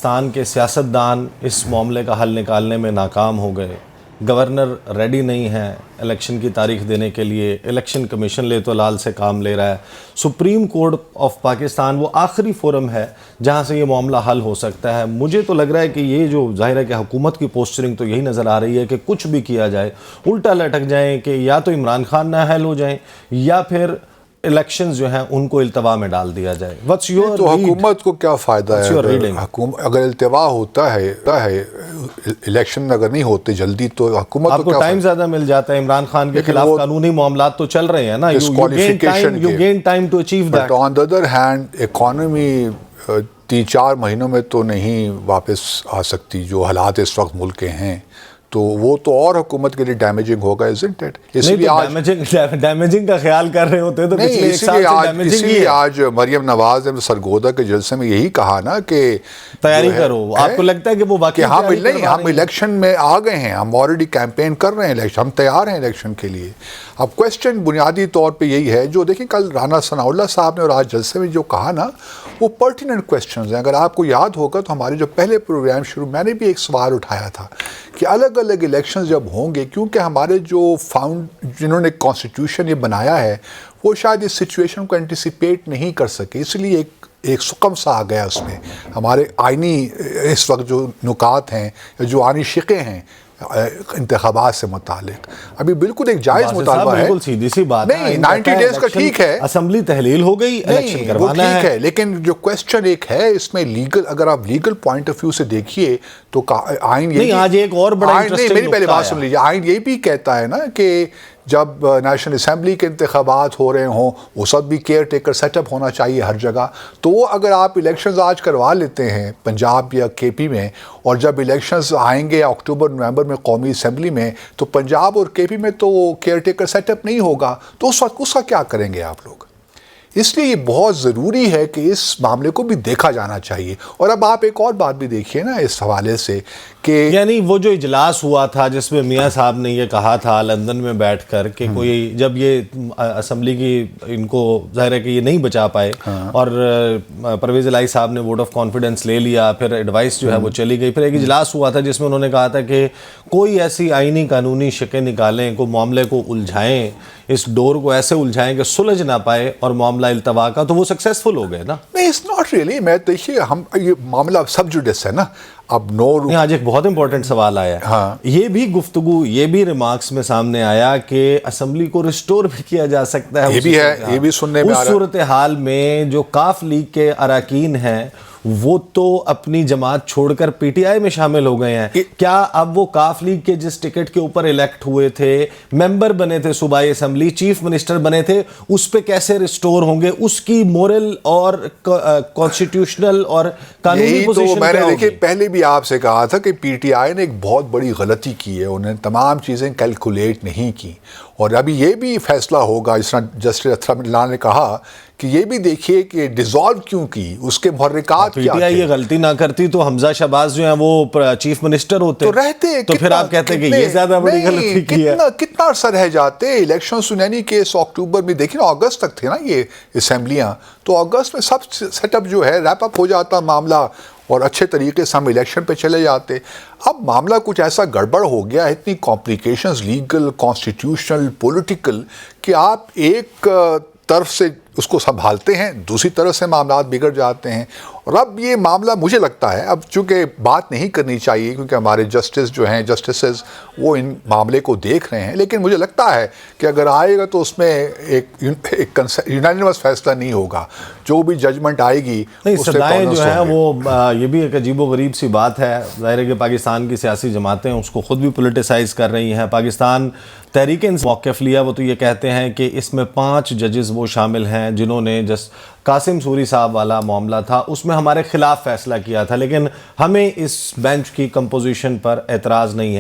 پاکستان کے سیاستدان اس معاملے کا حل نکالنے میں ناکام ہو گئے. گورنر ریڈی نہیں ہے الیکشن کی تاریخ دینے کے لیے. الیکشن کمیشن لے تو لال سے کام لے رہا ہے. سپریم کورٹ آف پاکستان وہ آخری فورم ہے جہاں سے یہ معاملہ حل ہو سکتا ہے. مجھے تو لگ رہا ہے کہ یہ جو ظاہر ہے کہ حکومت کی پوسچرنگ تو یہی نظر آ رہی ہے کہ کچھ بھی کیا جائے الٹا لٹک جائیں کہ یا تو عمران خان نااہل ہو جائیں یا پھر الیکشنز جو ہیں ان کو التوا میں ڈال دیا جائے. What's your تو حکومت کو کیا فائدہ ہے اگر التوا ہوتا ہے الیکشن اگر نہیں ہوتے جلدی تو حکومت آپ کو ٹائم زیادہ مل جاتا ہے. عمران خان کے خلاف قانونی معاملات تو چل رہے ہیں نا. You gain time to achieve that. But on the other hand economy 3-4 مہینوں میں تو نہیں واپس آ سکتی جو حالات اس وقت ملک کے ہیں, تو وہ تو اور حکومت کے لیے ڈیمیجنگ ہوگا, isn't it؟ اس لیے ڈیمیجنگ کا خیال کر رہے ہوتے تو پچھلے ایک سال سے ڈیمیجنگ اسی لیے آج مریم نواز نے سرگودا کے جلسے میں یہی کہا نا کہ تیاری کرو. آپ کو لگتا ہے کہ وہ واقعی ہم الیکشن میں آ گئے ہیں, ہم آلریڈی کیمپین کر رہے ہیں, ہم تیار ہیں الیکشن کے لیے. اب کویسچن بنیادی طور پہ یہی ہے جو دیکھیں کل رانا ثناء اللہ صاحب نے اور آج جلسے میں جو کہا نا وہ پرٹیننٹ کویسچنز ہیں. اگر آپ کو یاد ہوگا تو ہمارے جو پہلے پروگرام شروع میں نے بھی ایک سوال اٹھایا تھا کہ الگ الگ الیکشنز جب ہوں گے, کیونکہ ہمارے جو جنہوں نے کانسٹیٹیوشن یہ بنایا ہے وہ شاید اس سچویشن کو انٹیسپیٹ نہیں کر سکے, اس لیے ایک سکم سا آ گیا اس میں. ہمارے آئینی اس وقت جو نکات ہیں جو آئینی شقیں ہیں انتخابات سے متعلق ابھی بالکل ایک جائز مطالبہ ہے. بالکل سیدھی سی بات ہے, 90 ڈیز کا ٹھیک ہے, اسمبلی تحلیل ہو گئی, الیکشن کروانا ہے, ٹھیک ہے, لیکن جو کویسچن ایک ہے اس میں لیگل, اگر آپ لیگل پوائنٹ آف ویو سے دیکھیے تو آئین نہیں, آج ایک اور بڑا انٹرسٹنگ میری پہلے بات سن لیجیے, آئین یہ بھی کہتا ہے نا کہ جب نیشنل اسمبلی کے انتخابات ہو رہے ہوں اس وقت بھی کیئر ٹیکر سیٹ اپ ہونا چاہیے ہر جگہ. تو وہ اگر آپ الیکشنز آج کروا لیتے ہیں پنجاب یا کے پی میں, اور جب الیکشنز آئیں گے اکتوبر نومبر میں قومی اسمبلی میں, تو پنجاب اور کے پی میں تو کیئر ٹیکر سیٹ اپ نہیں ہوگا, تو اس وقت اس کا کیا کریں گے آپ لوگ؟ اس لیے یہ بہت ضروری ہے کہ اس معاملے کو بھی دیکھا جانا چاہیے. اور اب آپ ایک اور بات بھی دیکھیے نا اس حوالے سے کہ یعنی وہ جو اجلاس ہوا تھا جس میں میاں صاحب نے یہ کہا تھا لندن میں بیٹھ کر کہ کوئی جب یہ اسمبلی کی ان کو ظاہر ہے کہ یہ نہیں بچا پائے اور پرویز الہی صاحب نے ووٹ آف کانفیڈنس لے لیا, پھر ایڈوائس جو ہے وہ چلی گئی, پھر ایک اجلاس ہوا تھا جس میں انہوں نے کہا تھا کہ کوئی ایسی آئینی قانونی شکیں نکالیں, کو معاملے کو الجھائیں, اس ڈور کو ایسے الجھائیں کہ سلجھ نہ پائے اور معاملہ التوا کا, تو وہ سکسیسفل ہو گئے نا. نہیں, اٹس ناٹ ریئلی. میں دیکھیے ہم یہ معاملہ سب جوڈس ہے نا. اب آج ایک بہت امپورٹنٹ سوال آیا ہے, یہ بھی گفتگو, یہ بھی ریمارکس میں سامنے آیا کہ اسمبلی کو ریسٹور بھی کیا جا سکتا ہے. یہ بھی ہے, یہ بھی سننے میں آ رہا ہے. اس صورتحال میں جو کاف لیگ کے اراکین ہیں وہ تو اپنی جماعت چھوڑ کر پی ٹی آئی میں شامل ہو گئے ہیں. کیا اب وہ کاف لیگ کے جس ٹکٹ کے اوپر الیکٹ ہوئے تھے, ممبر بنے تھے صوبائی اسمبلی, چیف منسٹر بنے تھے, اس پہ کیسے ریسٹور ہوں گے؟ اس کی مورل اور کانسٹیٹیوشنل اور قانونی پوزیشن میں نے دیکھیے پہلے بھی آپ سے کہا تھا کہ پی ٹی آئی نے ایک بہت بڑی غلطی کی ہے, انہوں نے تمام چیزیں کیلکولیٹ نہیں کی. اور ابھی یہ بھی فیصلہ ہوگا جس طرح جسٹس اطہر اللہ نے کہا کہ یہ بھی دیکھیے کہ ڈیزالو کیوں کی, اس کے محرکات کیا تھے. پی ٹی آئی یہ غلطی نہ کرتی تو حمزہ شہباز جو ہیں وہ چیف منسٹر ہوتے تو رہتے, تو پھر آپ کہتے ہیں کہ یہ زیادہ بڑی غلطی کی ہے. کتنا عرصہ رہ جاتے الیکشن سنینی کے اکتوبر میں, دیکھیں نا اگست تک تھے نا یہ اسمبلیاں, تو اگست میں سب سیٹ اپ جو ہے ریپ اپ ہو جاتا معاملہ اور اچھے طریقے سے ہم الیکشن پہ چلے جاتے. اب معاملہ کچھ ایسا گڑبڑ ہو گیا, اتنی کمپلیکیشنز لیگل, کانسٹیٹیوشنل, پولیٹیکل, کہ آپ ایک طرف سے اس کو سنبھالتے ہیں, دوسری طرف سے معاملات بگڑ جاتے ہیں. اور اب یہ معاملہ مجھے لگتا ہے اب چونکہ بات نہیں کرنی چاہیے کیونکہ ہمارے جسٹس جو ہیں, جسٹسز وہ ان معاملے کو دیکھ رہے ہیں, لیکن مجھے لگتا ہے کہ اگر آئے گا تو اس میں ایک یونانیمس فیصلہ نہیں ہوگا. جو بھی ججمنٹ آئے گی صدائیں جو ہیں وہ, یہ بھی ایک عجیب و غریب سی بات ہے. ظاہر ہے کہ پاکستان کی سیاسی جماعتیں اس کو خود بھی پولیٹیسائز کر رہی ہیں. پاکستان تحریک انصاف موقف لیا, وہ تو یہ کہتے ہیں کہ اس میں 5 ججز وہ شامل ہیں جنہوں نے قاسم سوری صاحب والا معاملہ تھا اس میں ہمارے خلاف فیصلہ کیا تھا, لیکن ہمیں اس بینچ کی کمپوزیشن پر اعتراض نہیں ہے.